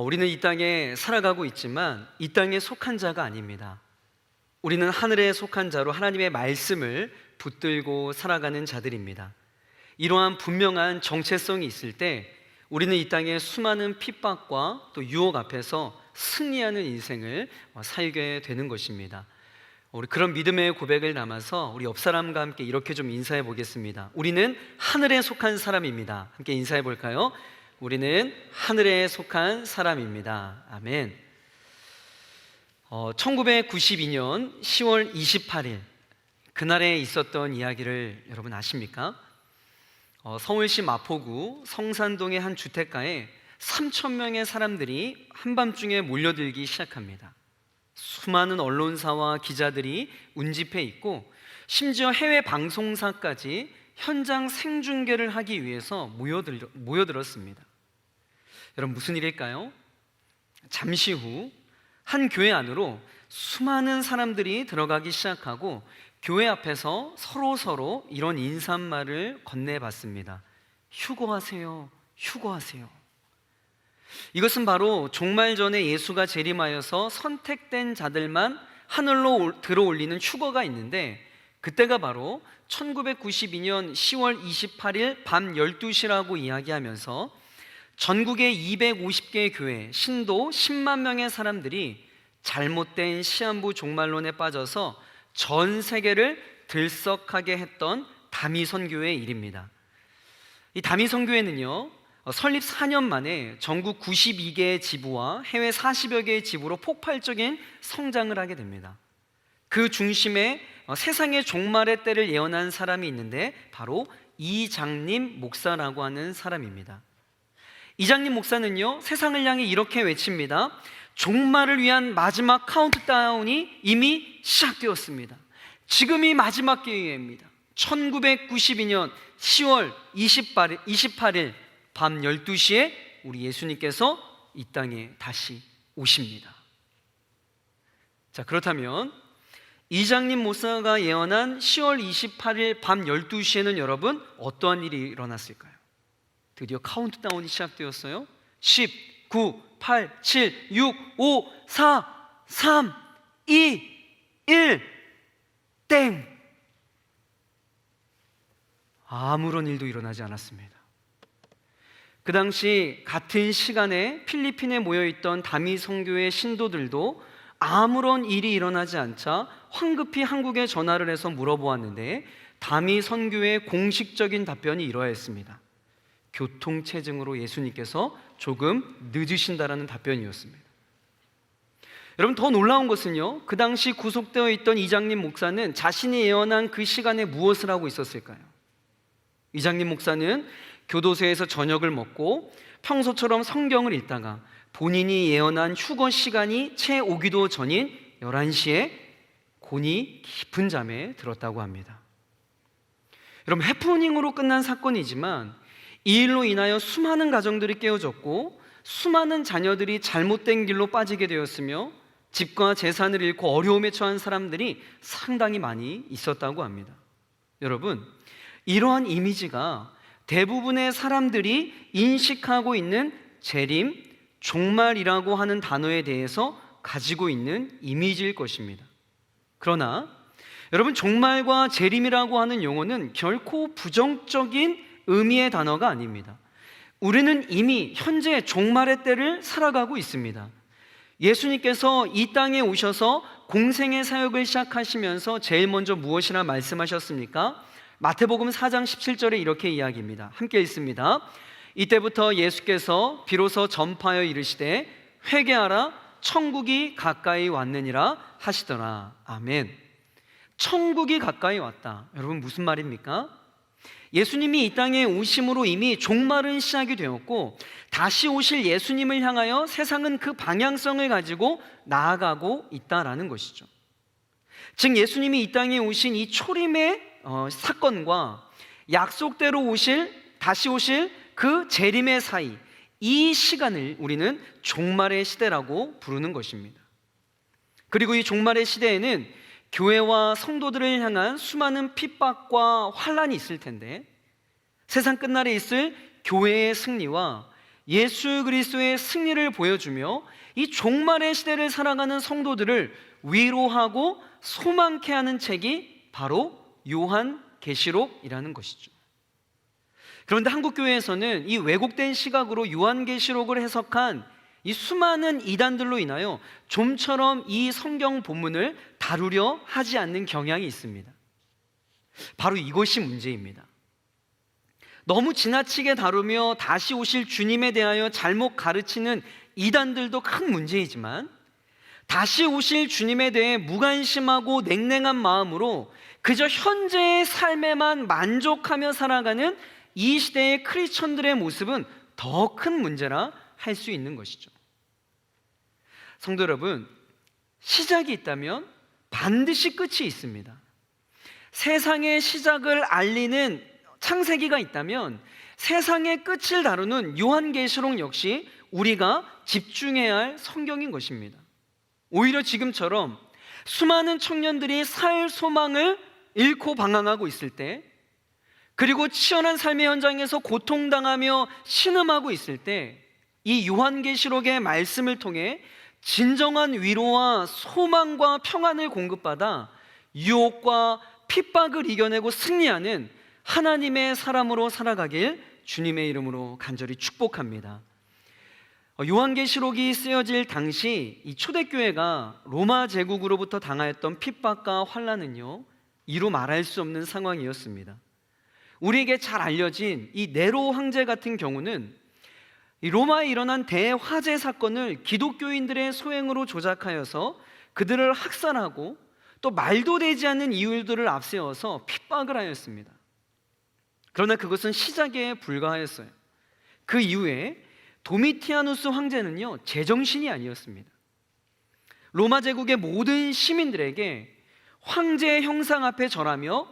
우리는 이 땅에 살아가고 있지만 이 땅에 속한 자가 아닙니다. 우리는 하늘에 속한 자로 하나님의 말씀을 붙들고 살아가는 자들입니다. 이러한 분명한 정체성이 있을 때 우리는 이 땅의 수많은 핍박과 또 유혹 앞에서 승리하는 인생을 살게 되는 것입니다. 우리 그런 믿음의 고백을 담아서 우리 옆 사람과 함께 이렇게 좀 인사해 보겠습니다. 우리는 하늘에 속한 사람입니다. 함께 인사해 볼까요? 우리는 하늘에 속한 사람입니다. 아멘. 1992년 10월 28일 그날에 있었던 이야기를 여러분 아십니까? 서울시 마포구 성산동의 한 주택가에 3,000명의 사람들이 한밤중에 몰려들기 시작합니다. 수많은 언론사와 기자들이 운집해 있고 심지어 해외 방송사까지 현장 생중계를 하기 위해서 모여들었습니다. 여러분, 무슨 일일까요? 잠시 후 한 교회 안으로 수많은 사람들이 들어가기 시작하고 교회 앞에서 서로 이런 인사말을 건네봤습니다. 휴거하세요, 휴거하세요. 이것은 바로 종말 전에 예수가 재림하여서 선택된 자들만 하늘로 들어올리는 휴거가 있는데, 그때가 바로 1992년 10월 28일 밤 12시라고 이야기하면서 전국의 250개의 교회, 신도 10만 명의 사람들이 잘못된 시한부 종말론에 빠져서 전 세계를 들썩하게 했던 다미선교회의 일입니다. 이 다미선교회는요, 설립 4년 만에 전국 92개의 지부와 해외 40여 개의 지부로 폭발적인 성장을 하게 됩니다. 그 중심에 세상의 종말의 때를 예언한 사람이 있는데 바로 이장림 목사라고 하는 사람입니다. 이장림 목사는요, 세상을 향해 이렇게 외칩니다. 종말을 위한 마지막 카운트다운이 이미 시작되었습니다. 지금이 마지막 기회입니다. 1992년 10월 28일 밤 12시에 우리 예수님께서 이 땅에 다시 오십니다. 자, 그렇다면 이장림 목사가 예언한 10월 28일 밤 12시에는 여러분 어떠한 일이 일어났을까요? 드디어 카운트다운이 시작되었어요. 10, 9, 8, 7, 6, 5, 4, 3, 2, 1 땡! 아무런 일도 일어나지 않았습니다. 그 당시 같은 시간에 필리핀에 모여있던 다미선교회 신도들도 아무런 일이 일어나지 않자 황급히 한국에 전화를 해서 물어보았는데 다미선교회의 공식적인 답변이 이러했습니다. 교통체증으로 예수님께서 조금 늦으신다라는 답변이었습니다. 여러분, 더 놀라운 것은요, 그 당시 구속되어 있던 이장림 목사는 자신이 예언한 그 시간에 무엇을 하고 있었을까요? 이장림 목사는 교도소에서 저녁을 먹고 평소처럼 성경을 읽다가 본인이 예언한 휴거 시간이 채 오기도 전인 11시에 곤히 깊은 잠에 들었다고 합니다. 여러분, 해프닝으로 끝난 사건이지만 이 일로 인하여 수많은 가정들이 깨어졌고 수많은 자녀들이 잘못된 길로 빠지게 되었으며 집과 재산을 잃고 어려움에 처한 사람들이 상당히 많이 있었다고 합니다. 여러분, 이러한 이미지가 대부분의 사람들이 인식하고 있는 재림, 종말이라고 하는 단어에 대해서 가지고 있는 이미지일 것입니다. 그러나 여러분, 종말과 재림이라고 하는 용어는 결코 부정적인 의미의 단어가 아닙니다. 우리는 이미 현재 종말의 때를 살아가고 있습니다. 예수님께서 이 땅에 오셔서 공생의 사역을 시작하시면서 제일 먼저 무엇이라 말씀하셨습니까? 마태복음 4장 17절에 이렇게 이야기합니다. 함께 읽습니다. 이때부터 예수께서 비로소 전파하여 이르시되 회개하라, 천국이 가까이 왔느니라 하시더라. 아멘. 천국이 가까이 왔다. 여러분, 무슨 말입니까? 예수님이 이 땅에 오심으로 이미 종말은 시작이 되었고 다시 오실 예수님을 향하여 세상은 그 방향성을 가지고 나아가고 있다라는 것이죠. 즉, 예수님이 이 땅에 오신 이 초림의 사건과 약속대로 다시 오실 그 재림의 사이, 이 시간을 우리는 종말의 시대라고 부르는 것입니다. 그리고 이 종말의 시대에는 교회와 성도들을 향한 수많은 핍박과 환난이 있을 텐데 세상 끝날에 있을 교회의 승리와 예수 그리스도의 승리를 보여주며 이 종말의 시대를 살아가는 성도들을 위로하고 소망케 하는 책이 바로 요한계시록이라는 것이죠. 그런데 한국교회에서는 이 왜곡된 시각으로 요한계시록을 해석한 이 수많은 이단들로 인하여 좀처럼 이 성경 본문을 다루려 하지 않는 경향이 있습니다. 바로 이것이 문제입니다. 너무 지나치게 다루며 다시 오실 주님에 대하여 잘못 가르치는 이단들도 큰 문제이지만, 다시 오실 주님에 대해 무관심하고 냉랭한 마음으로 그저 현재의 삶에만 만족하며 살아가는 이 시대의 크리스천들의 모습은 더 큰 문제라 할 수 있는 것이죠. 성도 여러분, 시작이 있다면 반드시 끝이 있습니다. 세상의 시작을 알리는 창세기가 있다면 세상의 끝을 다루는 요한계시록 역시 우리가 집중해야 할 성경인 것입니다. 오히려 지금처럼 수많은 청년들이 살 소망을 잃고 방황하고 있을 때, 그리고 치열한 삶의 현장에서 고통당하며 신음하고 있을 때, 이 요한계시록의 말씀을 통해 진정한 위로와 소망과 평안을 공급받아 유혹과 핍박을 이겨내고 승리하는 하나님의 사람으로 살아가길 주님의 이름으로 간절히 축복합니다. 요한계시록이 쓰여질 당시 이 초대교회가 로마 제국으로부터 당하였던 핍박과 환난은요, 이루 말할 수 없는 상황이었습니다. 우리에게 잘 알려진 이 네로 황제 같은 경우는 이 로마에 일어난 대화재 사건을 기독교인들의 소행으로 조작하여서 그들을 학살하고 또 말도 되지 않는 이유들을 앞세워서 핍박을 하였습니다. 그러나 그것은 시작에 불과하였어요. 그 이후에 도미티아누스 황제는요, 제정신이 아니었습니다. 로마 제국의 모든 시민들에게 황제의 형상 앞에 절하며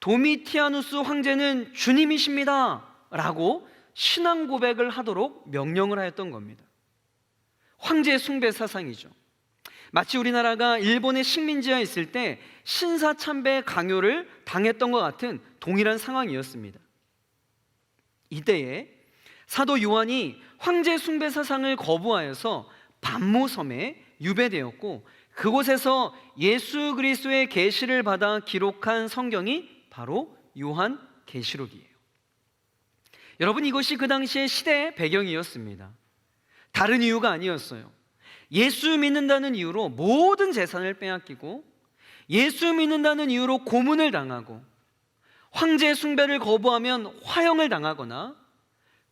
도미티아누스 황제는 주님이십니다 라고 신앙 고백을 하도록 명령을 하였던 겁니다. 황제 숭배 사상이죠. 마치 우리나라가 일본의 식민지에 있을 때 신사참배 강요를 당했던 것 같은 동일한 상황이었습니다. 이때에 사도 요한이 황제 숭배 사상을 거부하여서 반모섬에 유배되었고, 그곳에서 예수 그리스도의 계시를 받아 기록한 성경이 바로 요한계시록이에요. 여러분, 이것이 그 당시의 시대의 배경이었습니다. 다른 이유가 아니었어요. 예수 믿는다는 이유로 모든 재산을 빼앗기고, 예수 믿는다는 이유로 고문을 당하고, 황제 숭배를 거부하면 화형을 당하거나,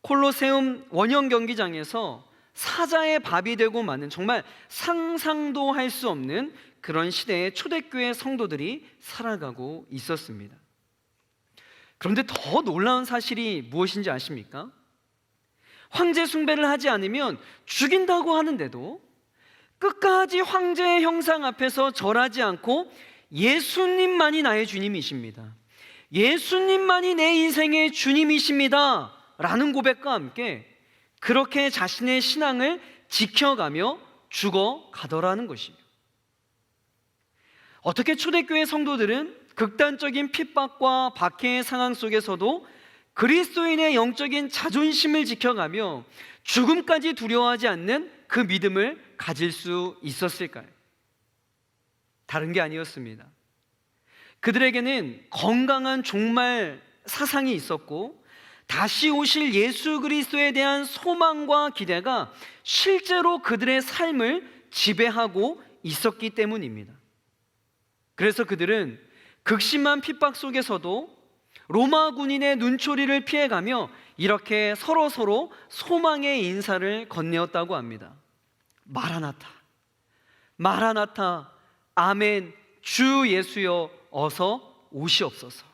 콜로세움 원형 경기장에서 사자의 밥이 되고 마는 정말 상상도 할 수 없는 그런 시대에 초대교회 성도들이 살아가고 있었습니다. 그런데 더 놀라운 사실이 무엇인지 아십니까? 황제 숭배를 하지 않으면 죽인다고 하는데도 끝까지 황제의 형상 앞에서 절하지 않고 예수님만이 나의 주님이십니다, 예수님만이 내 인생의 주님이십니다 라는 고백과 함께 그렇게 자신의 신앙을 지켜가며 죽어가더라는 것이에요. 어떻게 초대교회 성도들은 극단적인 핍박과 박해의 상황 속에서도 그리스도인의 영적인 자존심을 지켜가며 죽음까지 두려워하지 않는 그 믿음을 가질 수 있었을까요? 다른 게 아니었습니다. 그들에게는 건강한 종말 사상이 있었고, 다시 오실 예수 그리스도에 대한 소망과 기대가 실제로 그들의 삶을 지배하고 있었기 때문입니다. 그래서 그들은 극심한 핍박 속에서도 로마 군인의 눈초리를 피해가며 이렇게 서로 소망의 인사를 건네었다고 합니다. 마라나타, 마라나타, 아멘, 주 예수여 어서 오시옵소서.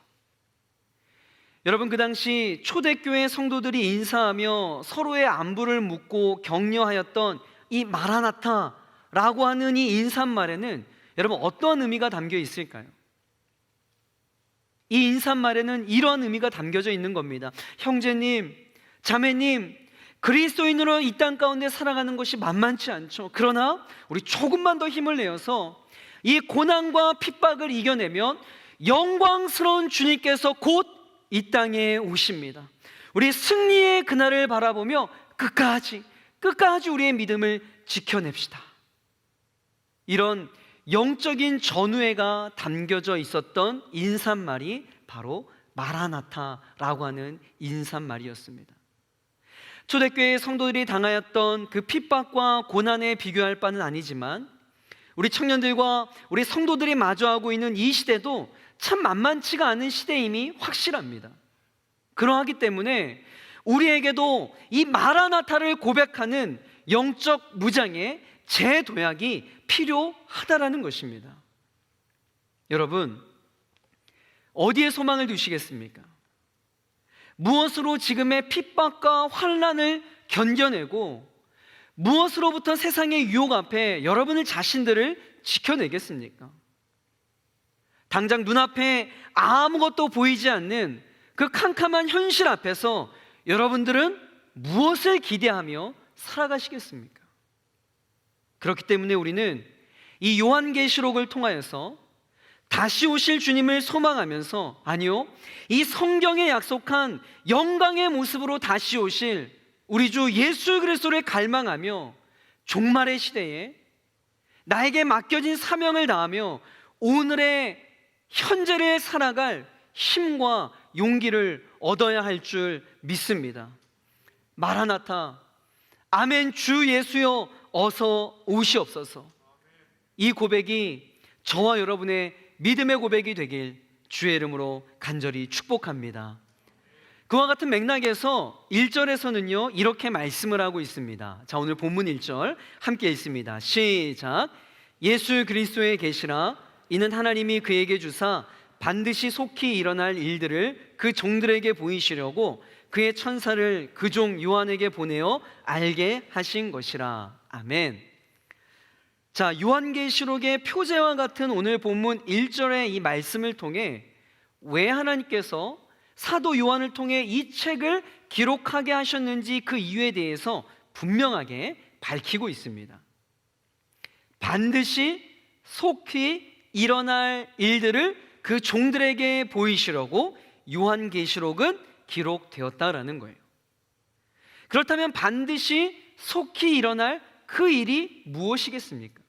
여러분, 그 당시 초대교회 성도들이 인사하며 서로의 안부를 묻고 격려하였던 이 마라나타라고 하는 이 인사말에는 여러분 어떤 의미가 담겨 있을까요? 이 인사말에는 이러한 의미가 담겨져 있는 겁니다. 형제님, 자매님, 그리스도인으로 이 땅 가운데 살아가는 것이 만만치 않죠. 그러나 우리 조금만 더 힘을 내어서 이 고난과 핍박을 이겨내면 영광스러운 주님께서 곧 이 땅에 오십니다. 우리 승리의 그날을 바라보며 끝까지 우리의 믿음을 지켜냅시다. 이런 영적인 전우애가 담겨져 있었던 인사말이 바로 마라나타라고 하는 인사말이었습니다. 초대교회 성도들이 당하였던 그 핍박과 고난에 비교할 바는 아니지만 우리 청년들과 우리 성도들이 마주하고 있는 이 시대도 참 만만치가 않은 시대임이 확실합니다. 그러하기 때문에 우리에게도 이 마라나타를 고백하는 영적 무장의 재도약이 필요하다라는 것입니다. 여러분, 어디에 소망을 두시겠습니까? 무엇으로 지금의 핍박과 환난을 견뎌내고 무엇으로부터 세상의 유혹 앞에 여러분의 자신들을 지켜내겠습니까? 당장 눈앞에 아무것도 보이지 않는 그 캄캄한 현실 앞에서 여러분들은 무엇을 기대하며 살아가시겠습니까? 그렇기 때문에 우리는 이 요한계시록을 통하여서 다시 오실 주님을 소망하면서, 아니요, 이 성경에 약속한 영광의 모습으로 다시 오실 우리 주 예수 그리스도를 갈망하며 종말의 시대에 나에게 맡겨진 사명을 다하며 오늘의 현재를 살아갈 힘과 용기를 얻어야 할 줄 믿습니다. 마라나타, 아멘, 주 예수여 어서 오시옵소서. 이 고백이 저와 여러분의 믿음의 고백이 되길 주의 이름으로 간절히 축복합니다. 그와 같은 맥락에서 1절에서는요 이렇게 말씀을 하고 있습니다. 자, 오늘 본문 1절 함께 읽습니다. 시작. 예수 그리스도의 계시라 이는 하나님이 그에게 주사 반드시 속히 일어날 일들을 그 종들에게 보이시려고 그의 천사를 그 종 요한에게 보내어 알게 하신 것이라. 아멘. 자, 요한계시록의 표제와 같은 오늘 본문 1절의 이 말씀을 통해 왜 하나님께서 사도 요한을 통해 이 책을 기록하게 하셨는지 그 이유에 대해서 분명하게 밝히고 있습니다. 반드시 속히 일어날 일들을 그 종들에게 보이시려고 요한계시록은 기록되었다라는 거예요. 그렇다면 반드시 속히 일어날 그 일이 무엇이겠습니까?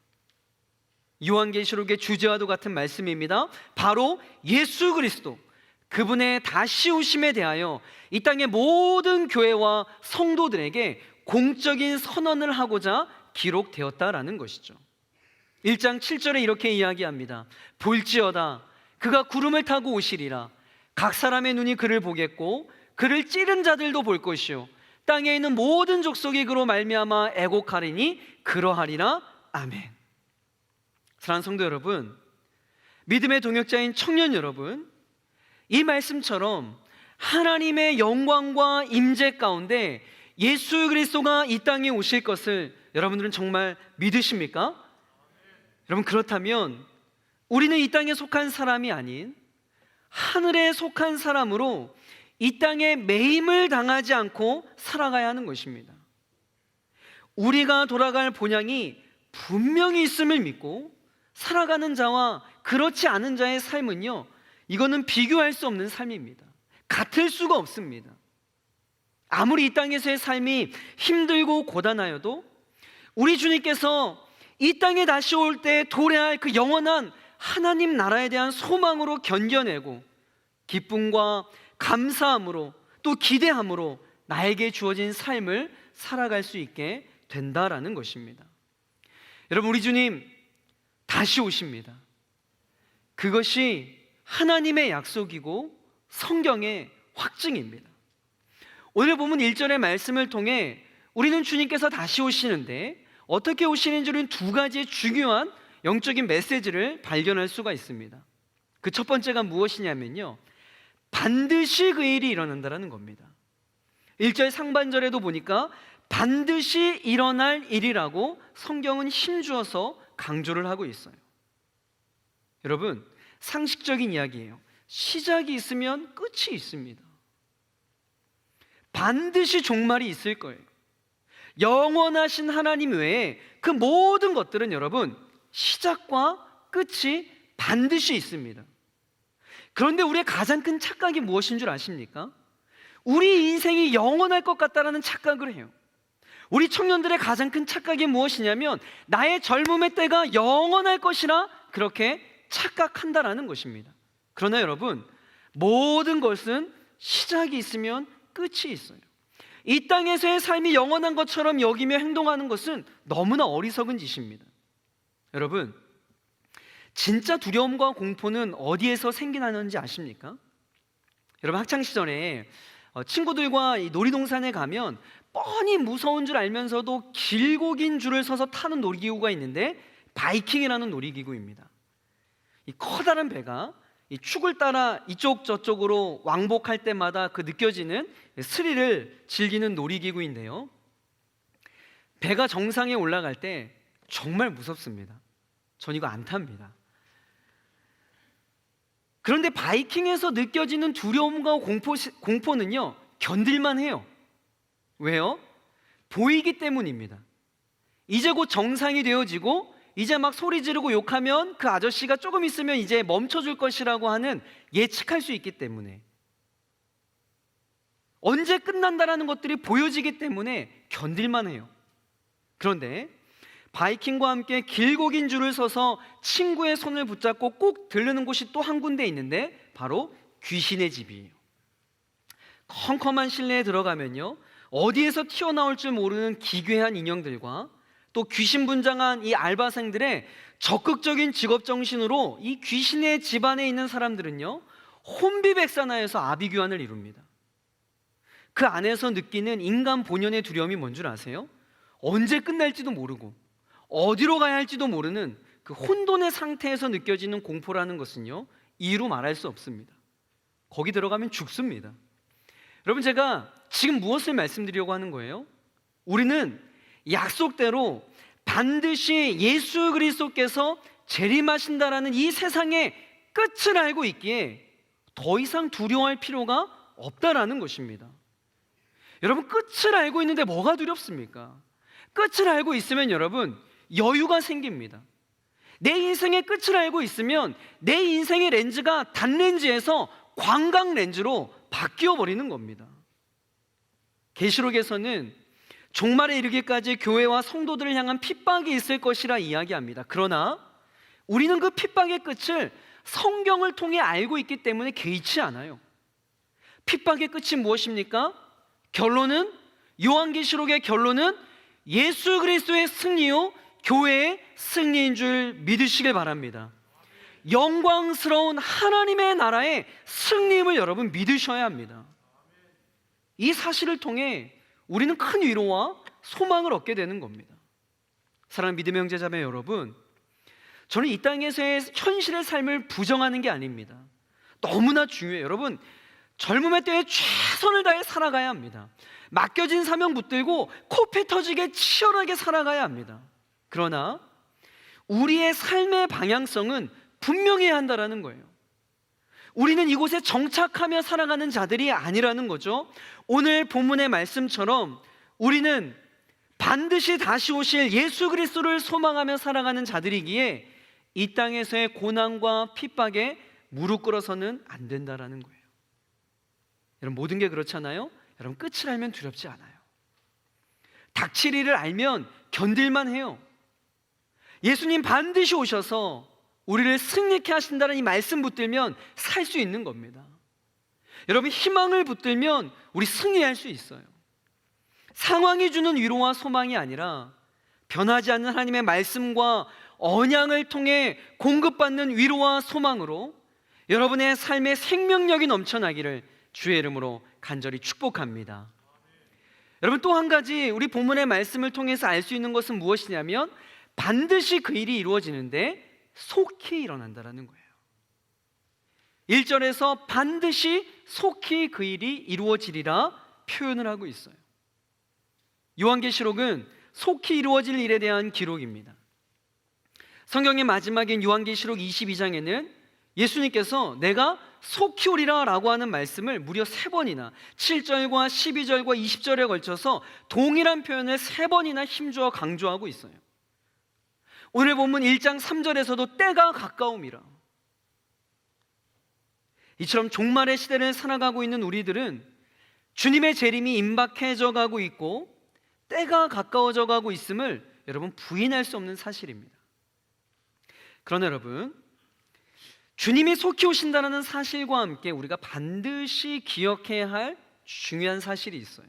요한계시록의 주제와도 같은 말씀입니다. 바로 예수 그리스도, 그분의 다시 오심에 대하여 이 땅의 모든 교회와 성도들에게 공적인 선언을 하고자 기록되었다라는 것이죠. 1장 7절에 이렇게 이야기합니다. 볼지어다 그가 구름을 타고 오시리라. 각 사람의 눈이 그를 보겠고 그를 찌른 자들도 볼 것이요 땅에 있는 모든 족속이 그로 말미암아 애곡하리니 그러하리라. 아멘. 사랑하는 성도 여러분, 믿음의 동역자인 청년 여러분, 이 말씀처럼 하나님의 영광과 임재 가운데 예수 그리스도가 이 땅에 오실 것을 여러분들은 정말 믿으십니까? 여러분, 그렇다면 우리는 이 땅에 속한 사람이 아닌 하늘에 속한 사람으로 이 땅에 매임을 당하지 않고 살아가야 하는 것입니다. 우리가 돌아갈 본향이 분명히 있음을 믿고 살아가는 자와 그렇지 않은 자의 삶은요, 이거는 비교할 수 없는 삶입니다. 같을 수가 없습니다. 아무리 이 땅에서의 삶이 힘들고 고단하여도 우리 주님께서 이 땅에 다시 올 때 도래할 그 영원한 하나님 나라에 대한 소망으로 견뎌내고 기쁨과 감사함으로 또 기대함으로 나에게 주어진 삶을 살아갈 수 있게 된다라는 것입니다. 여러분, 우리 주님 다시 오십니다. 그것이 하나님의 약속이고 성경의 확증입니다. 오늘 보면 1절의 말씀을 통해 우리는 주님께서 다시 오시는데 어떻게 오시는지는 두 가지의 중요한 영적인 메시지를 발견할 수가 있습니다. 그 첫 번째가 무엇이냐면요, 반드시 그 일이 일어난다는 겁니다. 1절 상반절에도 보니까 반드시 일어날 일이라고 성경은 힘주어서 강조를 하고 있어요. 여러분, 상식적인 이야기예요. 시작이 있으면 끝이 있습니다. 반드시 종말이 있을 거예요. 영원하신 하나님 외에 그 모든 것들은 여러분 시작과 끝이 반드시 있습니다. 그런데 우리의 가장 큰 착각이 무엇인 줄 아십니까? 우리 인생이 영원할 것 같다라는 착각을 해요. 우리 청년들의 가장 큰 착각이 무엇이냐면 나의 젊음의 때가 영원할 것이라 그렇게 착각한다라는 것입니다. 그러나 여러분, 모든 것은 시작이 있으면 끝이 있어요. 이 땅에서의 삶이 영원한 것처럼 여기며 행동하는 것은 너무나 어리석은 짓입니다. 여러분, 진짜 두려움과 공포는 어디에서 생겨나는지 아십니까? 여러분, 학창시절에 친구들과 이 놀이동산에 가면 뻔히 무서운 줄 알면서도 길고 긴 줄을 서서 타는 놀이기구가 있는데 바이킹이라는 놀이기구입니다. 이 커다란 배가 이 축을 따라 이쪽 저쪽으로 왕복할 때마다 그 느껴지는 스릴을 즐기는 놀이기구인데요, 배가 정상에 올라갈 때 정말 무섭습니다. 전 이거 안 탑니다. 그런데 바이킹에서 느껴지는 두려움과 공포는요, 견딜만 해요. 왜요? 보이기 때문입니다. 이제 곧 정상이 되어지고 이제 막 소리 지르고 욕하면 그 아저씨가 조금 있으면 이제 멈춰줄 것이라고 하는 예측할 수 있기 때문에, 언제 끝난다라는 것들이 보여지기 때문에 견딜만 해요. 그런데 바이킹과 함께 길고 긴 줄을 서서 친구의 손을 붙잡고 꼭 들르는 곳이 또 한 군데 있는데 바로 귀신의 집이에요. 컴컴한 실내에 들어가면요, 어디에서 튀어나올 줄 모르는 기괴한 인형들과 또 귀신분장한 이 알바생들의 적극적인 직업정신으로 이 귀신의 집 안에 있는 사람들은요, 혼비백산하여서 아비규환을 이룹니다. 그 안에서 느끼는 인간 본연의 두려움이 뭔 줄 아세요? 언제 끝날지도 모르고 어디로 가야 할지도 모르는 그 혼돈의 상태에서 느껴지는 공포라는 것은요, 이루 말할 수 없습니다. 거기 들어가면 죽습니다. 여러분, 제가 지금 무엇을 말씀드리려고 하는 거예요? 우리는 약속대로 반드시 예수 그리스도께서 재림하신다라는 이 세상의 끝을 알고 있기에 더 이상 두려워할 필요가 없다라는 것입니다. 여러분, 끝을 알고 있는데 뭐가 두렵습니까? 끝을 알고 있으면 여러분, 여유가 생깁니다. 내 인생의 끝을 알고 있으면 내 인생의 렌즈가 단렌즈에서 광각 렌즈로 바뀌어 버리는 겁니다. 계시록에서는 종말에 이르기까지 교회와 성도들을 향한 핍박이 있을 것이라 이야기합니다. 그러나 우리는 그 핍박의 끝을 성경을 통해 알고 있기 때문에 개의치 않아요. 핍박의 끝이 무엇입니까? 결론은, 요한계시록의 결론은 예수 그리스도의 승리요 교회의 승리인 줄 믿으시길 바랍니다. 영광스러운 하나님의 나라의 승리임을 여러분 믿으셔야 합니다. 이 사실을 통해 우리는 큰 위로와 소망을 얻게 되는 겁니다. 사랑하는 믿음의 형제자매 여러분, 저는 이 땅에서의 현실의 삶을 부정하는 게 아닙니다. 너무나 중요해요. 여러분, 젊음의 때에 최선을 다해 살아가야 합니다. 맡겨진 사명 붙들고 코피 터지게 치열하게 살아가야 합니다. 그러나 우리의 삶의 방향성은 분명해야 한다는 거예요. 우리는 이곳에 정착하며 살아가는 자들이 아니라는 거죠. 오늘 본문의 말씀처럼 우리는 반드시 다시 오실 예수 그리스도를 소망하며 살아가는 자들이기에 이 땅에서의 고난과 핍박에 무릎 꿇어서는 안 된다라는 거예요. 여러분, 모든 게 그렇잖아요. 여러분, 끝을 알면 두렵지 않아요. 닥칠 일을 알면 견딜만 해요. 예수님 반드시 오셔서 우리를 승리케 하신다는 이 말씀 붙들면 살 수 있는 겁니다. 여러분, 희망을 붙들면 우리 승리할 수 있어요. 상황이 주는 위로와 소망이 아니라 변하지 않는 하나님의 말씀과 언약을 통해 공급받는 위로와 소망으로 여러분의 삶의 생명력이 넘쳐나기를 주의 이름으로 간절히 축복합니다. 여러분, 또 한 가지 우리 본문의 말씀을 통해서 알 수 있는 것은 무엇이냐면 반드시 그 일이 이루어지는데 속히 일어난다라는 거예요. 1절에서 반드시 속히 그 일이 이루어지리라 표현을 하고 있어요. 요한계시록은 속히 이루어질 일에 대한 기록입니다. 성경의 마지막인 요한계시록 22장에는 예수님께서 내가 속히 오리라 라고 하는 말씀을 무려 3번이나 7절과 12절과 20절에 걸쳐서 동일한 표현을 3번이나 힘주어 강조하고 있어요. 오늘 본문 1장 3절에서도 때가 가까움이라. 이처럼 종말의 시대를 살아가고 있는 우리들은 주님의 재림이 임박해져 가고 있고 때가 가까워져 가고 있음을 여러분 부인할 수 없는 사실입니다. 그러나 여러분, 주님이 속히 오신다는 사실과 함께 우리가 반드시 기억해야 할 중요한 사실이 있어요.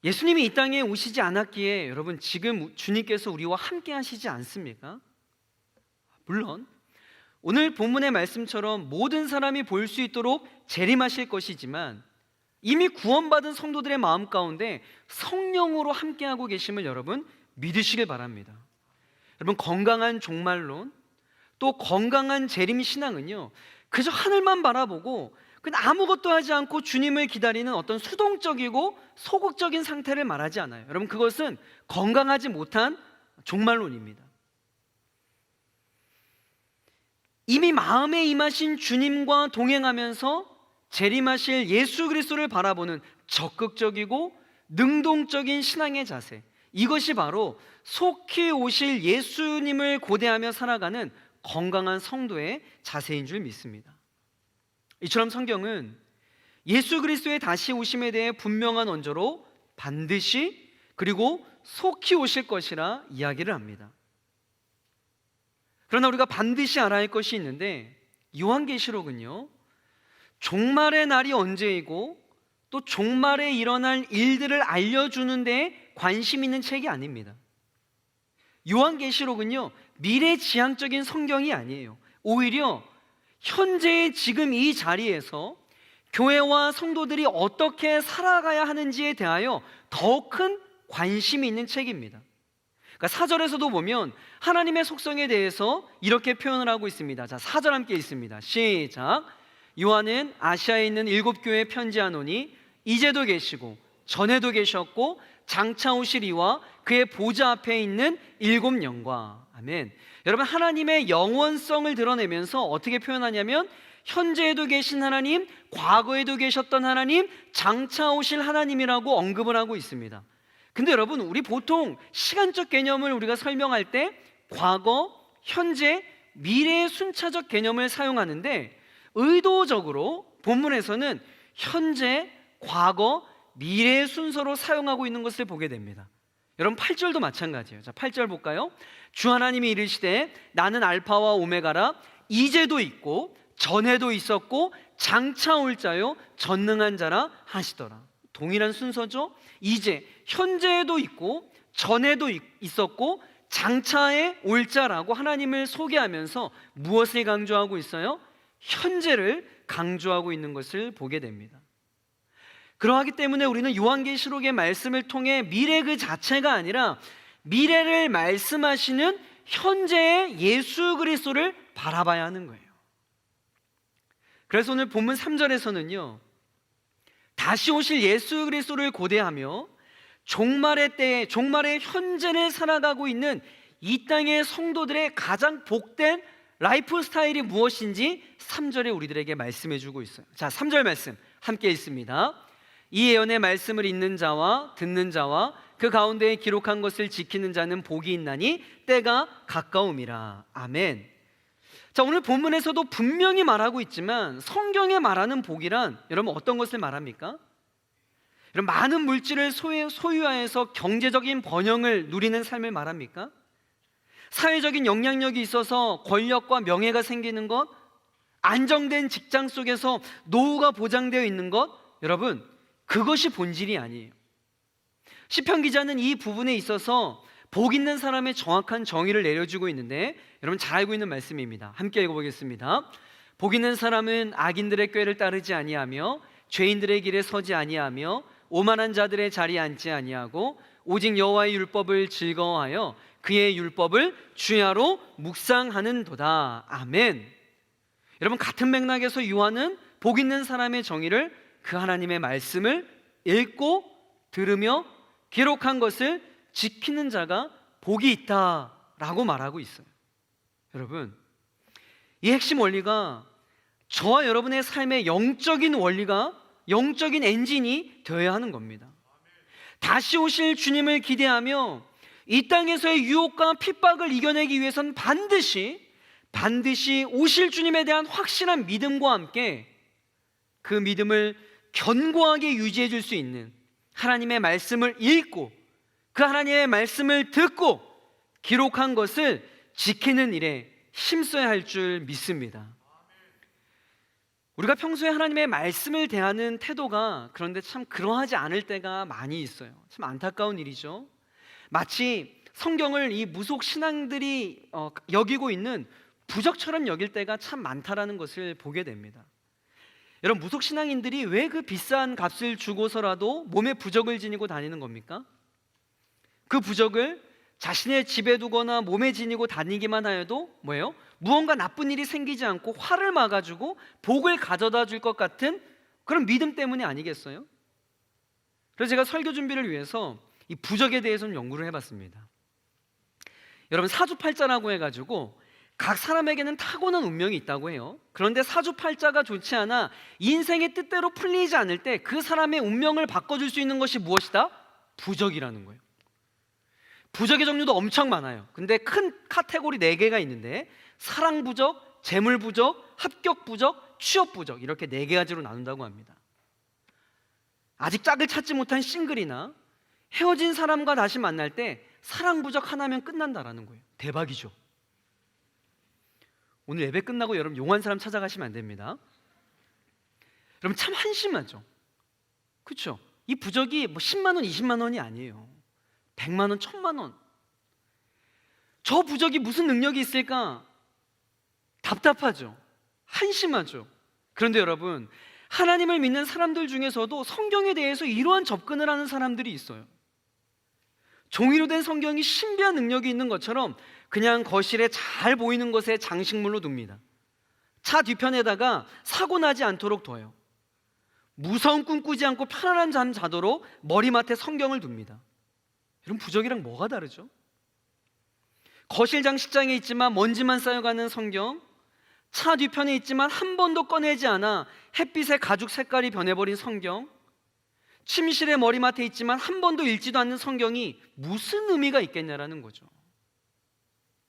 예수님이 이 땅에 오시지 않았기에 여러분 지금 주님께서 우리와 함께 하시지 않습니까? 물론 오늘 본문의 말씀처럼 모든 사람이 볼 수 있도록 재림하실 것이지만 이미 구원받은 성도들의 마음 가운데 성령으로 함께하고 계심을 여러분 믿으시길 바랍니다. 여러분, 건강한 종말론 또 건강한 재림 신앙은요, 그저 하늘만 바라보고 그냥 아무것도 하지 않고 주님을 기다리는 어떤 수동적이고 소극적인 상태를 말하지 않아요. 여러분, 그것은 건강하지 못한 종말론입니다. 이미 마음에 임하신 주님과 동행하면서 재림하실 예수 그리스도를 바라보는 적극적이고 능동적인 신앙의 자세, 이것이 바로 속히 오실 예수님을 고대하며 살아가는 건강한 성도의 자세인 줄 믿습니다. 이처럼 성경은 예수 그리스도의 다시 오심에 대해 분명한 언저로 반드시 그리고 속히 오실 것이라 이야기를 합니다. 그러나 우리가 반드시 알아야 할 것이 있는데, 요한계시록은요, 종말의 날이 언제이고 또 종말에 일어날 일들을 알려주는 데 관심 있는 책이 아닙니다. 요한계시록은요, 미래지향적인 성경이 아니에요. 오히려 현재의 지금 이 자리에서 교회와 성도들이 어떻게 살아가야 하는지에 대하여 더 큰 관심이 있는 책입니다. 그러니까 4절에서도 보면 하나님의 속성에 대해서 이렇게 표현을 하고 있습니다. 자, 4절 함께 있습니다. 시작. 요한은 아시아에 있는 7교회에 편지하노니 이제도 계시고 전에도 계셨고 장차 오실 이와 그의 보좌 앞에 있는 7영과. 아멘. 여러분, 하나님의 영원성을 드러내면서 어떻게 표현하냐면 현재에도 계신 하나님, 과거에도 계셨던 하나님, 장차 오실 하나님이라고 언급을 하고 있습니다. 근데 여러분, 우리 보통 시간적 개념을 우리가 설명할 때 과거, 현재, 미래의 순차적 개념을 사용하는데 의도적으로 본문에서는 현재, 과거, 미래의 순서로 사용하고 있는 것을 보게 됩니다. 여러분, 8절도 마찬가지예요. 자, 8절 볼까요? 주 하나님이 이르시되 나는 알파와 오메가라, 이제도 있고 전에도 있었고 장차 올 자요 전능한 자라 하시더라. 동일한 순서죠. 이제, 현재에도 있고 전에도 있었고 장차에 올 자라고 하나님을 소개하면서 무엇을 강조하고 있어요? 현재를 강조하고 있는 것을 보게 됩니다. 그러하기 때문에 우리는 요한계시록의 말씀을 통해 미래 그 자체가 아니라 미래를 말씀하시는 현재의 예수 그리스도를 바라봐야 하는 거예요. 그래서 오늘 본문 3절에서는요, 다시 오실 예수 그리스도를 고대하며 종말의 때에, 종말의 현재를 살아가고 있는 이 땅의 성도들의 가장 복된 라이프 스타일이 무엇인지 3절에 우리들에게 말씀해 주고 있어요. 자, 3절 말씀 함께 읽습니다. 이 예언의 말씀을 읽는 자와 듣는 자와 그 가운데에 기록한 것을 지키는 자는 복이 있나니 때가 가까움이라. 아멘. 자, 오늘 본문에서도 분명히 말하고 있지만 성경에 말하는 복이란 여러분 어떤 것을 말합니까? 여러분, 많은 물질을 소유하여서 경제적인 번영을 누리는 삶을 말합니까? 사회적인 영향력이 있어서 권력과 명예가 생기는 것, 안정된 직장 속에서 노후가 보장되어 있는 것, 여러분 그것이 본질이 아니에요. 시편 기자는 이 부분에 있어서 복 있는 사람의 정확한 정의를 내려주고 있는데 여러분 잘 알고 있는 말씀입니다. 함께 읽어보겠습니다. 복 있는 사람은 악인들의 꾀를 따르지 아니하며 죄인들의 길에 서지 아니하며 오만한 자들의 자리에 앉지 아니하고 오직 여호와의 율법을 즐거워하여 그의 율법을 주야로 묵상하는도다. 아멘. 여러분, 같은 맥락에서 요한은 복 있는 사람의 정의를 그 하나님의 말씀을 읽고 들으며 기록한 것을 지키는 자가 복이 있다라고 말하고 있어요. 여러분, 이 핵심 원리가 저와 여러분의 삶의 영적인 원리가, 영적인 엔진이 되어야 하는 겁니다. 다시 오실 주님을 기대하며 이 땅에서의 유혹과 핍박을 이겨내기 위해서는 반드시 오실 주님에 대한 확실한 믿음과 함께 그 믿음을 견고하게 유지해 줄 수 있는 하나님의 말씀을 읽고 그 하나님의 말씀을 듣고 기록한 것을 지키는 일에 힘써야 할 줄 믿습니다. 우리가 평소에 하나님의 말씀을 대하는 태도가 그런데 참 그러하지 않을 때가 많이 있어요. 참 안타까운 일이죠. 마치 성경을 이 무속 신앙들이 여기고 있는 부적처럼 여길 때가 참 많다라는 것을 보게 됩니다. 여러분, 무속 신앙인들이 왜 그 비싼 값을 주고서라도 몸에 부적을 지니고 다니는 겁니까? 그 부적을 자신의 집에 두거나 몸에 지니고 다니기만 하여도 뭐예요? 무언가 나쁜 일이 생기지 않고 화를 막아주고 복을 가져다 줄 것 같은 그런 믿음 때문이 아니겠어요? 그래서 제가 설교 준비를 위해서 이 부적에 대해서 좀 연구를 해봤습니다. 여러분, 사주팔자라고 해가지고 각 사람에게는 타고난 운명이 있다고 해요. 그런데 사주팔자가 좋지 않아 인생의 뜻대로 풀리지 않을 때 그 사람의 운명을 바꿔줄 수 있는 것이 무엇이다? 부적이라는 거예요. 부적의 종류도 엄청 많아요. 근데 큰 카테고리 4개가 있는데 사랑부적, 재물부적, 합격부적, 취업부적 이렇게 4가지로 나눈다고 합니다. 아직 짝을 찾지 못한 싱글이나 헤어진 사람과 다시 만날 때 사랑부적 하나면 끝난다라는 거예요. 대박이죠. 오늘 예배 끝나고 여러분 용한 사람 찾아가시면 안 됩니다. 여러분 참 한심하죠. 그렇죠? 이 부적이 뭐 10만 원, 20만 원이 아니에요. 100만 원, 1000만 원. 저 부적이 무슨 능력이 있을까? 답답하죠. 한심하죠. 그런데 여러분, 하나님을 믿는 사람들 중에서도 성경에 대해서 이러한 접근을 하는 사람들이 있어요. 종이로 된 성경이 신비한 능력이 있는 것처럼 그냥 거실에 잘 보이는 것에 장식물로 둡니다. 차 뒤편에다가 사고 나지 않도록 둬요. 무서운 꿈 꾸지 않고 편안한 잠 자도록 머리맡에 성경을 둡니다. 여러분, 부적이랑 뭐가 다르죠? 거실 장식장에 있지만 먼지만 쌓여가는 성경, 차 뒤편에 있지만 한 번도 꺼내지 않아 햇빛에 가죽 색깔이 변해버린 성경, 침실의 머리맡에 있지만 한 번도 읽지도 않는 성경이 무슨 의미가 있겠냐라는 거죠.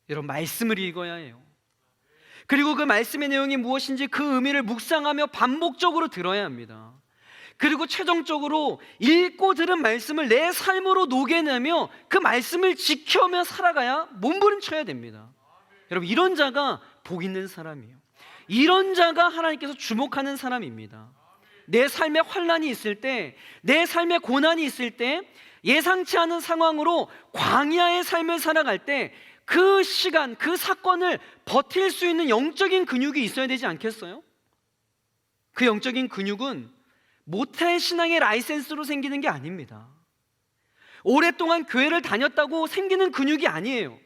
여러분, 말씀을 읽어야 해요. 그리고 그 말씀의 내용이 무엇인지 그 의미를 묵상하며 반복적으로 들어야 합니다. 그리고 최종적으로 읽고 들은 말씀을 내 삶으로 녹여내며 그 말씀을 지켜며 살아가야 몸부림쳐야 됩니다. 여러분, 이런 자가 복 있는 사람이에요. 이런 자가 하나님께서 주목하는 사람입니다. 내 삶에 환난이 있을 때, 내 삶에 고난이 있을 때, 예상치 않은 상황으로 광야의 삶을 살아갈 때 그 시간, 그 사건을 버틸 수 있는 영적인 근육이 있어야 되지 않겠어요? 그 영적인 근육은 모태 신앙의 라이센스로 생기는 게 아닙니다. 오랫동안 교회를 다녔다고 생기는 근육이 아니에요.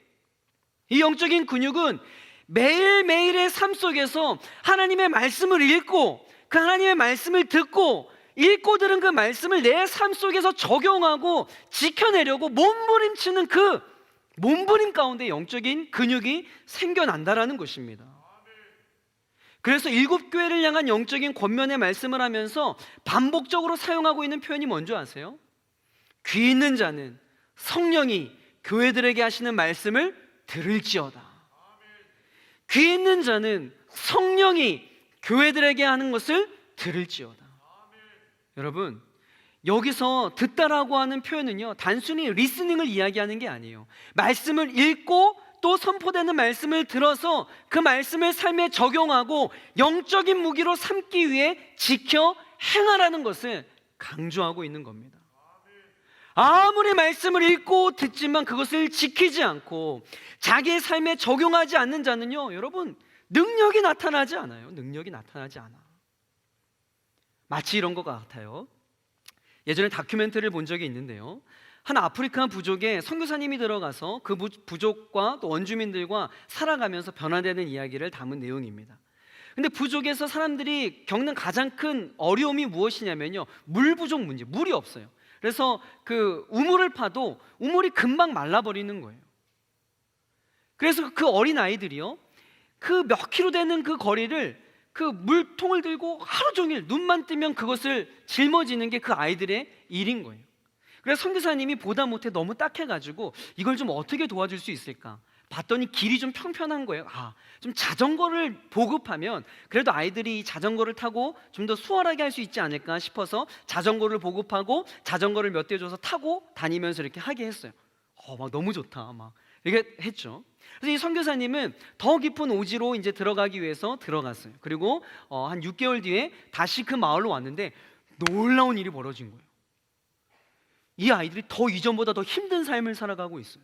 이 영적인 근육은 매일매일의 삶 속에서 하나님의 말씀을 읽고 그 하나님의 말씀을 듣고 읽고 들은 그 말씀을 내 삶 속에서 적용하고 지켜내려고 몸부림치는 그 몸부림 가운데 영적인 근육이 생겨난다라는 것입니다. 그래서 7교회를 향한 영적인 권면의 말씀을 하면서 반복적으로 사용하고 있는 표현이 뭔지 아세요? 귀 있는 자는 성령이 교회들에게 하시는 말씀을 들을지어다. 귀 있는 자는 성령이 교회들에게 하는 것을 들을지어다. 여러분, 여기서 듣다라고 하는 표현은요, 단순히 리스닝을 이야기하는 게 아니에요. 말씀을 읽고 또 선포되는 말씀을 들어서 그 말씀을 삶에 적용하고 영적인 무기로 삼기 위해 지켜 행하라는 것을 강조하고 있는 겁니다. 아무리 말씀을 읽고 듣지만 그것을 지키지 않고 자기의 삶에 적용하지 않는 자는요, 여러분, 능력이 나타나지 않아요. 능력이 나타나지 않아. 마치 이런 것 같아요. 예전에 다큐멘터리를 본 적이 있는데요, 한 아프리카 부족에 선교사님이 들어가서 그 부족과 또 원주민들과 살아가면서 변화되는 이야기를 담은 내용입니다. 근데 부족에서 사람들이 겪는 가장 큰 어려움이 무엇이냐면요, 물 부족 문제, 물이 없어요. 그래서 그 우물을 파도 우물이 금방 말라버리는 거예요. 그래서 그 어린 아이들이요, 그 몇 킬로 되는 그 거리를 그 물통을 들고 하루 종일 눈만 뜨면 그것을 짊어지는 게 그 아이들의 일인 거예요. 그래서 선교사님이 보다 못해 너무 딱해가지고 이걸 좀 어떻게 도와줄 수 있을까 봤더니 길이 좀 평평한 거예요. 좀 자전거를 보급하면 그래도 아이들이 자전거를 타고 좀 더 수월하게 할 수 있지 않을까 싶어서 자전거를 보급하고 자전거를 몇 대 줘서 타고 다니면서 이렇게 하게 했어요. 막 너무 좋다 막 이렇게 했죠. 그래서 이 선교사님은 더 깊은 오지로 이제 들어가기 위해서 들어갔어요. 그리고 한 6개월 뒤에 다시 그 마을로 왔는데 놀라운 일이 벌어진 거예요. 이 아이들이 더 이전보다 더 힘든 삶을 살아가고 있어요.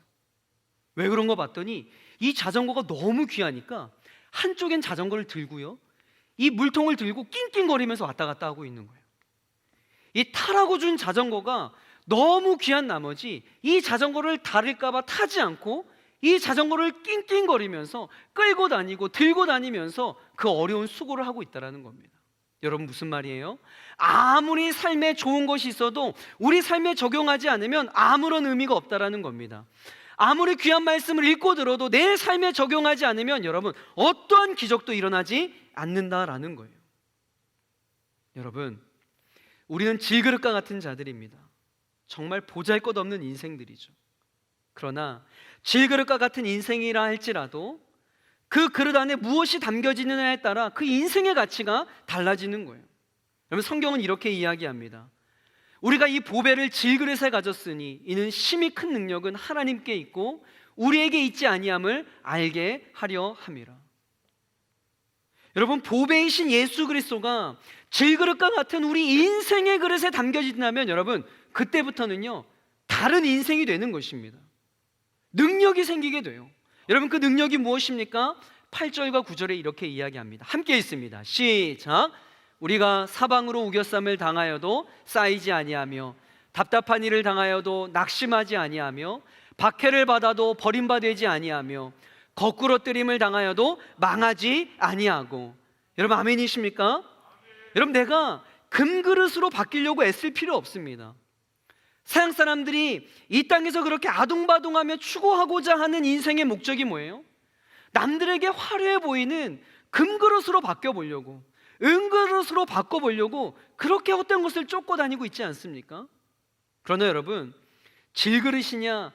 왜 그런 거 봤더니 이 자전거가 너무 귀하니까 한쪽엔 자전거를 들고요, 이 물통을 들고 낑낑거리면서 왔다 갔다 하고 있는 거예요. 이 타라고 준 자전거가 너무 귀한 나머지 이 자전거를 다릴까 봐 타지 않고 이 자전거를 낑낑거리면서 끌고 다니고 들고 다니면서 그 어려운 수고를 하고 있다는 겁니다. 여러분, 무슨 말이에요? 아무리 삶에 좋은 것이 있어도 우리 삶에 적용하지 않으면 아무런 의미가 없다는 겁니다. 아무리 귀한 말씀을 읽고 들어도 내 삶에 적용하지 않으면 여러분, 어떠한 기적도 일어나지 않는다라는 거예요. 여러분, 우리는 질그릇과 같은 자들입니다. 정말 보잘것없는 인생들이죠. 그러나 질그릇과 같은 인생이라 할지라도 그 그릇 안에 무엇이 담겨지느냐에 따라 그 인생의 가치가 달라지는 거예요. 여러분, 성경은 이렇게 이야기합니다. 우리가 이 보배를 질그릇에 가졌으니 이는 심히 큰 능력은 하나님께 있고 우리에게 있지 아니함을 알게 하려 함이라. 여러분, 보배이신 예수 그리스도가 질그릇과 같은 우리 인생의 그릇에 담겨진다면 여러분, 그때부터는요 다른 인생이 되는 것입니다. 능력이 생기게 돼요. 여러분, 그 능력이 무엇입니까? 8절과 9절에 이렇게 이야기합니다. 함께 있습니다. 시작. 우리가 사방으로 우겨쌈을 당하여도 쌓이지 아니하며 답답한 일을 당하여도 낙심하지 아니하며 박해를 받아도 버림받지 아니하며 거꾸로 뜨림을 당하여도 망하지 아니하고. 여러분, 아멘이십니까? 여러분, 내가 금그릇으로 바뀌려고 애쓸 필요 없습니다. 서양 사람들이 이 땅에서 그렇게 아둥바둥하며 추구하고자 하는 인생의 목적이 뭐예요? 남들에게 화려해 보이는 금그릇으로 바뀌어보려고, 은그릇으로 바꿔보려고 그렇게 헛된 것을 쫓고 다니고 있지 않습니까? 그러나 여러분, 질그릇이냐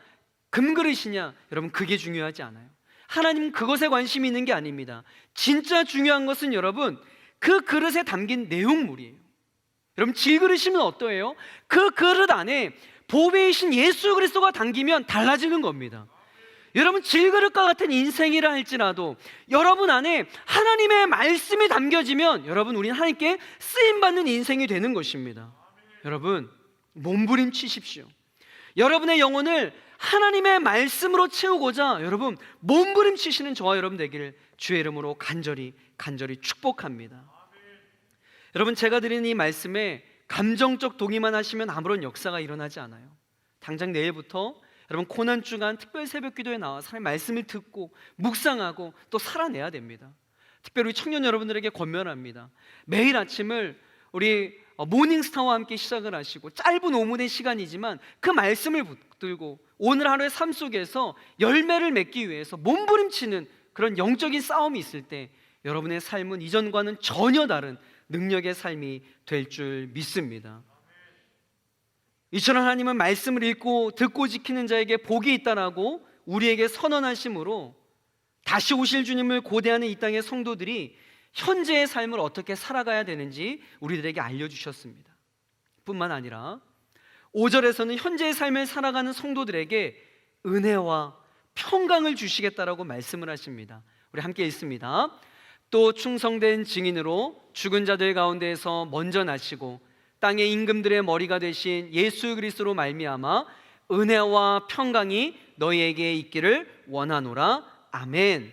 금그릇이냐, 여러분, 그게 중요하지 않아요. 하나님 그것에 관심이 있는 게 아닙니다. 진짜 중요한 것은 여러분, 그 그릇에 담긴 내용물이에요. 여러분, 질그릇이면 어떠해요? 그 그릇 안에 보배이신 예수 그리스도가 담기면 달라지는 겁니다. 여러분, 질그릇과 같은 인생이라 할지라도 여러분 안에 하나님의 말씀이 담겨지면 여러분, 우리는 하나님께 쓰임받는 인생이 되는 것입니다. 여러분, 몸부림치십시오. 여러분의 영혼을 하나님의 말씀으로 채우고자 여러분 몸부림치시는 저와 여러분 되기를 주의 이름으로 간절히 축복합니다. 여러분, 제가 드리는 이 말씀에 감정적 동의만 하시면 아무런 역사가 일어나지 않아요. 당장 내일부터 여러분 고난 주간 특별 새벽 기도에 나와서 하나님의 말씀을 듣고 묵상하고 또 살아내야 됩니다. 특별히 청년 여러분들에게 권면합니다. 매일 아침을 우리 모닝스타와 함께 시작을 하시고 짧은 5분의 시간이지만 그 말씀을 붙들고 오늘 하루의 삶 속에서 열매를 맺기 위해서 몸부림치는 그런 영적인 싸움이 있을 때 여러분의 삶은 이전과는 전혀 다른 능력의 삶이 될 줄 믿습니다. 이처럼 하나님은 말씀을 읽고 듣고 지키는 자에게 복이 있다라고 우리에게 선언하심으로 다시 오실 주님을 고대하는 이 땅의 성도들이 현재의 삶을 어떻게 살아가야 되는지 우리들에게 알려주셨습니다. 뿐만 아니라 5절에서는 현재의 삶을 살아가는 성도들에게 은혜와 평강을 주시겠다라고 말씀을 하십니다. 우리 함께 읽습니다. 또 충성된 증인으로 죽은 자들 가운데에서 먼저 나시고 땅의 임금들의 머리가 되신 예수 그리스도로 말미암아 은혜와 평강이 너희에게 있기를 원하노라. 아멘.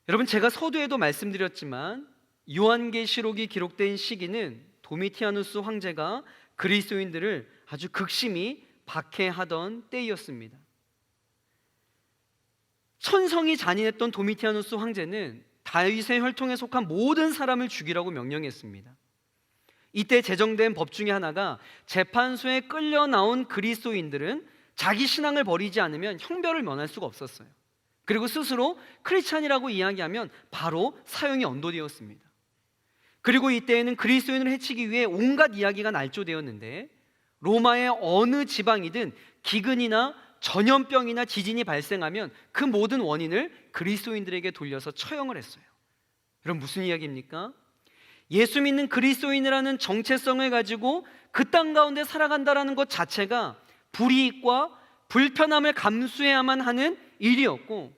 여러분, 제가 서두에도 말씀드렸지만 요한계시록이 기록된 시기는 도미티아누스 황제가 그리스도인들을 아주 극심히 박해하던 때였습니다. 천성이 잔인했던 도미티아누스 황제는 다윗의 혈통에 속한 모든 사람을 죽이라고 명령했습니다. 이때 제정된 법 중에 하나가 재판소에 끌려 나온 그리스도인들은 자기 신앙을 버리지 않으면 형벌을 면할 수가 없었어요. 그리고 스스로 크리스찬이라고 이야기하면 바로 사형이 언도되었습니다. 그리고 이때에는 그리스도인을 해치기 위해 온갖 이야기가 날조되었는데 로마의 어느 지방이든 기근이나 전염병이나 지진이 발생하면 그 모든 원인을 그리스도인들에게 돌려서 처형을 했어요. 여러분, 무슨 이야기입니까? 예수 믿는 그리스도인이라는 정체성을 가지고 그 땅 가운데 살아간다는 것 자체가 불이익과 불편함을 감수해야만 하는 일이었고,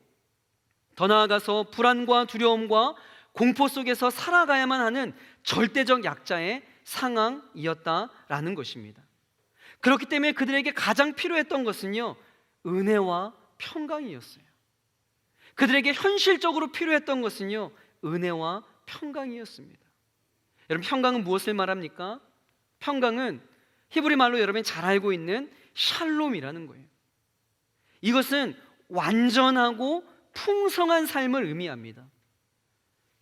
더 나아가서 불안과 두려움과 공포 속에서 살아가야만 하는 절대적 약자의 상황이었다라는 것입니다. 그렇기 때문에 그들에게 가장 필요했던 것은요, 은혜와 평강이었어요. 그들에게 현실적으로 필요했던 것은요, 은혜와 평강이었습니다. 여러분, 평강은 무엇을 말합니까? 평강은 히브리 말로 여러분이 잘 알고 있는 샬롬이라는 거예요. 이것은 완전하고 풍성한 삶을 의미합니다.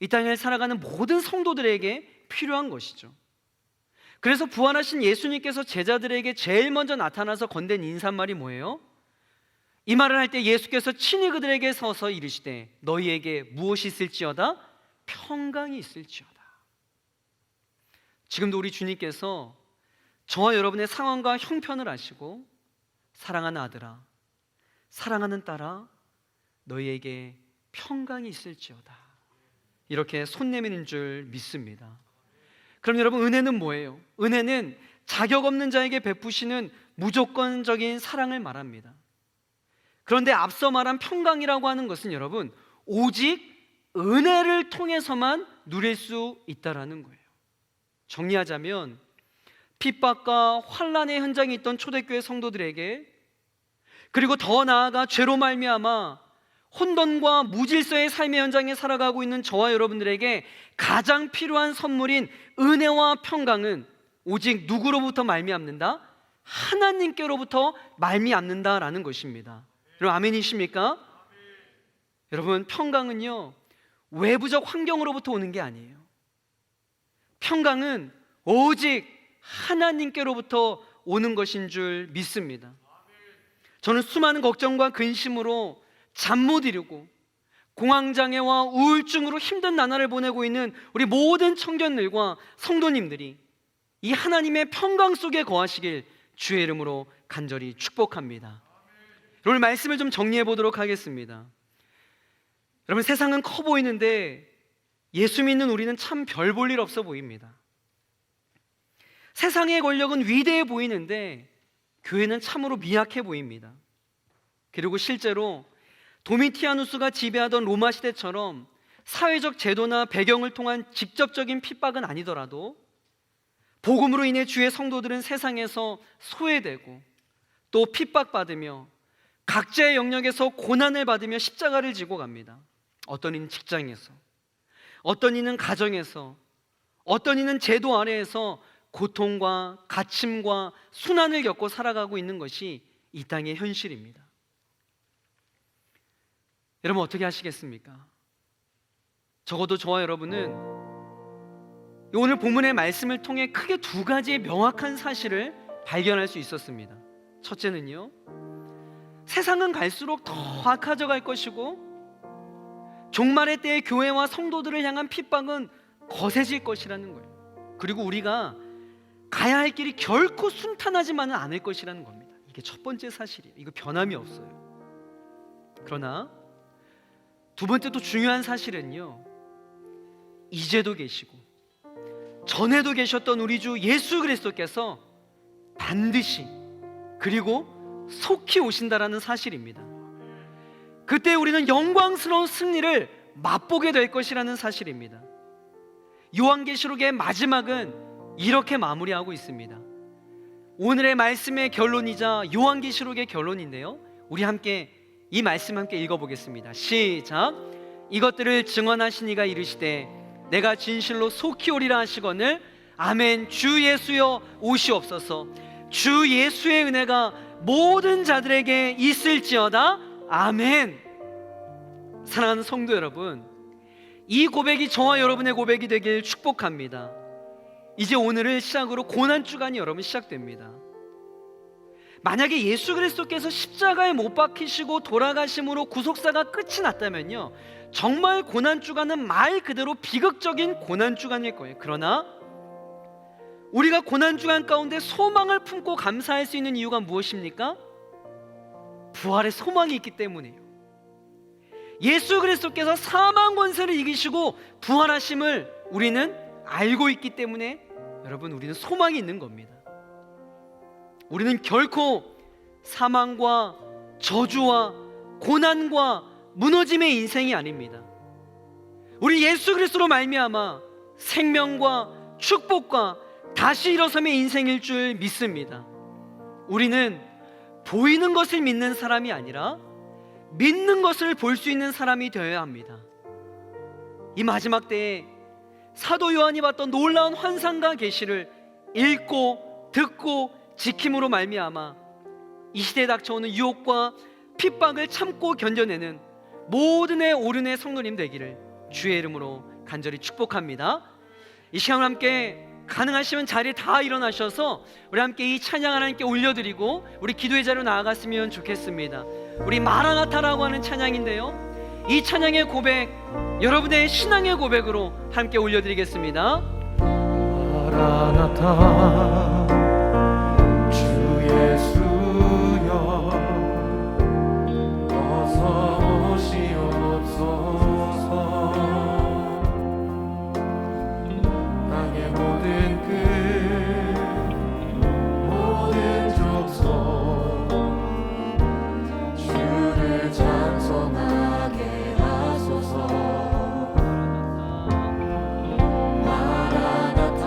이 땅을 살아가는 모든 성도들에게 필요한 것이죠. 그래서 부활하신 예수님께서 제자들에게 제일 먼저 나타나서 건넨 인사말이 뭐예요? 이 말을 할 때 예수께서 친히 그들에게 서서 이르시되 너희에게 무엇이 있을지어다? 평강이 있을지어다. 지금도 우리 주님께서 저와 여러분의 상황과 형편을 아시고 사랑하는 아들아, 사랑하는 딸아, 너희에게 평강이 있을지어다, 이렇게 손 내미는 줄 믿습니다. 그럼 여러분, 은혜는 뭐예요? 은혜는 자격 없는 자에게 베푸시는 무조건적인 사랑을 말합니다. 그런데 앞서 말한 평강이라고 하는 것은 여러분, 오직 은혜를 통해서만 누릴 수 있다라는 거예요. 정리하자면 핍박과 환난의 현장에 있던 초대교회 성도들에게, 그리고 더 나아가 죄로 말미암아 혼돈과 무질서의 삶의 현장에 살아가고 있는 저와 여러분들에게 가장 필요한 선물인 은혜와 평강은 오직 누구로부터 말미암는다? 하나님께로부터 말미암는다라는 것입니다. 여러분, 아멘이십니까? 여러분, 평강은요, 외부적 환경으로부터 오는 게 아니에요. 평강은 오직 하나님께로부터 오는 것인 줄 믿습니다. 저는 수많은 걱정과 근심으로 잠 못 이루고 공황장애와 우울증으로 힘든 나날을 보내고 있는 우리 모든 청년들과 성도님들이 이 하나님의 평강 속에 거하시길 주의 이름으로 간절히 축복합니다. 오늘 말씀을 좀 정리해 보도록 하겠습니다. 여러분, 세상은 커 보이는데 예수 믿는 우리는 참 별 볼 일 없어 보입니다. 세상의 권력은 위대해 보이는데 교회는 참으로 미약해 보입니다. 그리고 실제로 도미티아누스가 지배하던 로마 시대처럼 사회적 제도나 배경을 통한 직접적인 핍박은 아니더라도 복음으로 인해 주의 성도들은 세상에서 소외되고 또 핍박받으며 각자의 영역에서 고난을 받으며 십자가를 지고 갑니다. 어떤 이는 직장에서, 어떤 이는 가정에서, 어떤 이는 제도 아래에서 고통과 갇힘과 순환을 겪고 살아가고 있는 것이 이 땅의 현실입니다. 여러분, 어떻게 하시겠습니까? 적어도 저와 여러분은 오늘 본문의 말씀을 통해 크게 두 가지의 명확한 사실을 발견할 수 있었습니다. 첫째는요, 세상은 갈수록 더 악화져 갈 것이고 종말의 때의 교회와 성도들을 향한 핍박은 거세질 것이라는 거예요. 그리고 우리가 가야 할 길이 결코 순탄하지만은 않을 것이라는 겁니다. 이게 첫 번째 사실이에요. 이거 변함이 없어요. 그러나 두 번째 또 중요한 사실은요, 이제도 계시고 전에도 계셨던 우리 주 예수 그리스도께서 반드시 그리고 속히 오신다라는 사실입니다. 그때 우리는 영광스러운 승리를 맛보게 될 것이라는 사실입니다. 요한계시록의 마지막은 이렇게 마무리하고 있습니다. 오늘의 말씀의 결론이자 요한계시록의 결론인데요, 우리 함께 이 말씀 함께 읽어보겠습니다. 시작. 이것들을 증언하신 이가 이르시되 내가 진실로 속히 오리라 하시거늘 아멘. 주 예수여 오시옵소서. 주 예수의 은혜가 모든 자들에게 있을지어다. 아멘. 사랑하는 성도 여러분, 이 고백이 저와 여러분의 고백이 되길 축복합니다. 이제 오늘을 시작으로 고난주간이 여러분 시작됩니다. 만약에 예수 그리스도께서 십자가에 못 박히시고 돌아가심으로 구속사가 끝이 났다면요, 정말 고난주간은 말 그대로 비극적인 고난주간일 거예요. 그러나 우리가 고난주간 가운데 소망을 품고 감사할 수 있는 이유가 무엇입니까? 부활의 소망이 있기 때문이에요. 예수 그리스도께서 사망 권세를 이기시고 부활하심을 우리는 알고 있기 때문에 여러분, 우리는 소망이 있는 겁니다. 우리는 결코 사망과 저주와 고난과 무너짐의 인생이 아닙니다. 우리 예수 그리스도로 말미암아 생명과 축복과 다시 일어섬의 인생일 줄 믿습니다. 우리는 보이는 것을 믿는 사람이 아니라 믿는 것을 볼 수 있는 사람이 되어야 합니다. 이 마지막 때에 사도 요한이 봤던 놀라운 환상과 계시를 읽고 듣고 지킴으로 말미암아 이 시대에 닥쳐오는 유혹과 핍박을 참고 견뎌내는 모든 오른의 성도님 되기를 주의 이름으로 간절히 축복합니다. 이 시간 함께 가능하시면 자리에 다 일어나셔서 우리 함께 이 찬양 하나님께 올려드리고 우리 기도의 자리로 나아갔으면 좋겠습니다. 우리 마라나타라고 하는 찬양인데요, 이 찬양의 고백, 여러분의 신앙의 고백으로 함께 올려드리겠습니다. 마라나타 주 예수여 어서 오시옵소서. 땅의 모든 끝 모든 족속 주를 찬송하게 하소서. 마라나타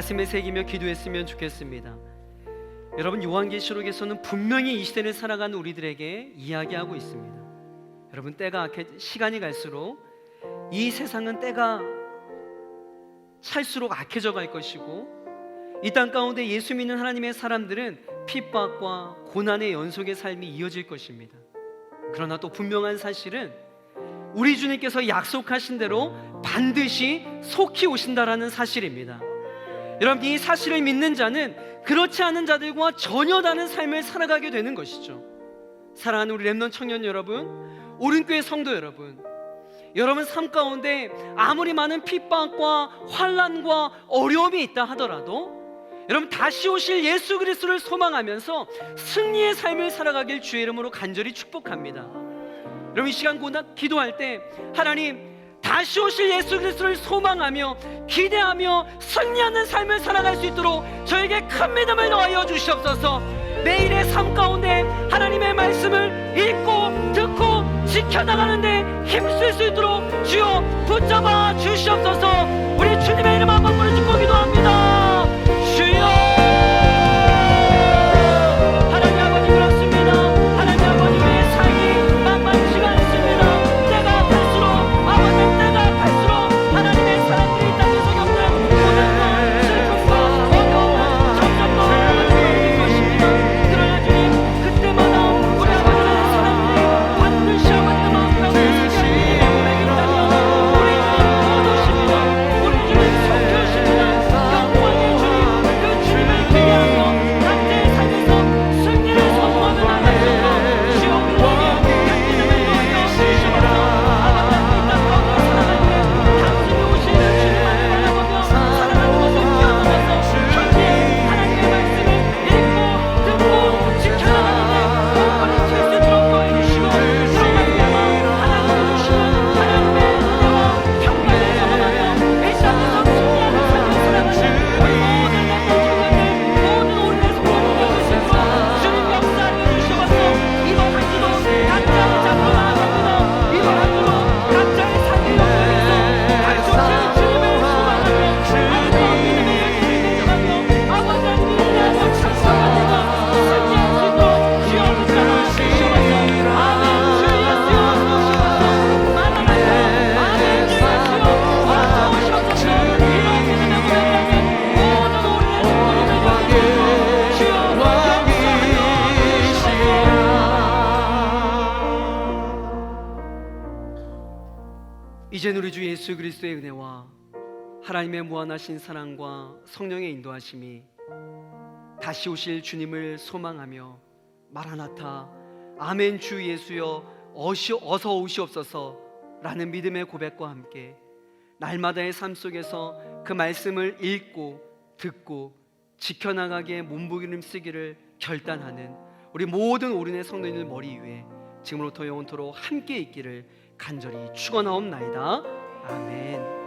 가슴에 새기며 기도했으면 좋겠습니다. 여러분, 요한계시록에서는 분명히 이 시대를 살아가는 우리들에게 이야기하고 있습니다. 여러분, 시간이 갈수록 이 세상은 때가 찰수록 악해져 갈 것이고, 이 땅 가운데 예수 믿는 하나님의 사람들은 핍박과 고난의 연속의 삶이 이어질 것입니다. 그러나 또 분명한 사실은 우리 주님께서 약속하신 대로 반드시 속히 오신다라는 사실입니다. 여러분, 이 사실을 믿는 자는 그렇지 않은 자들과 전혀 다른 삶을 살아가게 되는 것이죠. 사랑하는 우리 렘넌트 청년 여러분, 오른교회 성도 여러분, 여러분 삶 가운데 아무리 많은 핍박과 환난과 어려움이 있다 하더라도 여러분 다시 오실 예수 그리스도를 소망하면서 승리의 삶을 살아가길 주의 이름으로 간절히 축복합니다. 여러분, 이 시간 기도할 때 하나님, 다시 오실 예수 그리스도를 소망하며 기대하며 승리하는 삶을 살아갈 수 있도록 저에게 큰 믿음을 더하여 주시옵소서. 매일의 삶 가운데 하나님의 말씀을 읽고 듣고 지켜나가는데 힘쓸 수 있도록 주여 붙잡아 주시옵소서. 우리 주님의 이름 한번 부르짖고 기도합니다. 주여, 하나님 아버지, 그렇습니다. 하나님 아버지, 우리의 삶이 만만치가 않습니다. 때가 갈수록, 아버지, 때가 갈수록 하나님의 사람들이 이 땅에서 겪는 고난과 슬픔과 어려움은 점점 더 많아질 것입니다. 그러나 주님, 그때마다 우리 아버지의 사람들이 반드시 아버지 마음과 의식을 내보내기 있다면 우리 주님 거두십니다. 우리 주님 속여십니다. 영광의 주님, 그 주님을 기대하며 각자의 삶에서 승리를 선포하는 하나님과 주여, 우리에게 큰 믿음을 더하여 주시옵소서. 아버지, 이 땅 가운데 살아갈 때 당신이 오시는 주님만을 바라보며 살아가는 것을 뛰어넘어서 현재 하나님의 말씀을 읽고 듣고 지켜나가는데 굳건히 칠 수 있도록 도와주시고, 그러나 그야마 하나님을 주시는 하나님의 은혜와 평강을 경험하며 이 땅에서 승리하는 삶을 살아가는 우리 모든 렘넌트 청년들, 모든 오늘의 성도님들 되시고 주님 역사하여 주시옵소서. 이번 한 주도 각자의 잡으로 나아갑니다. 이번 한 주도 각자의 삶의 영역에서 다시 오실 주님을 소망하며 하나님의 믿음의 열매를 맺어가며 아버지 하나님을 위하여 찬송하며 승리할 수 있도록 주여 붙잡아 주시옵소서. 아멘. 주 예수여 오시옵소서. 만나나다. 아멘. 주 예수여 오시옵소서. 이런 믿음의 고백이라면 모든 오늘의 성도님들 위하여 주여 역사하여 주시옵소서. 이젠 우리 주 예수 그리스도의 은혜와 하나님의 무한하신 사랑과 성령의 인도하심이 다시 오실 주님을 소망하며 마라나타, 아멘, 주 예수여 어서 오시옵소서 라는 믿음의 고백과 함께 날마다의 삶 속에서 그 말씀을 읽고 듣고 지켜나가기에 몸부림쓰기를 결단하는 우리 모든 오른의 성도님들 머리 위에 지금부터 영원토록 함께 있기를 간절히 축원하옵나이다. 아멘.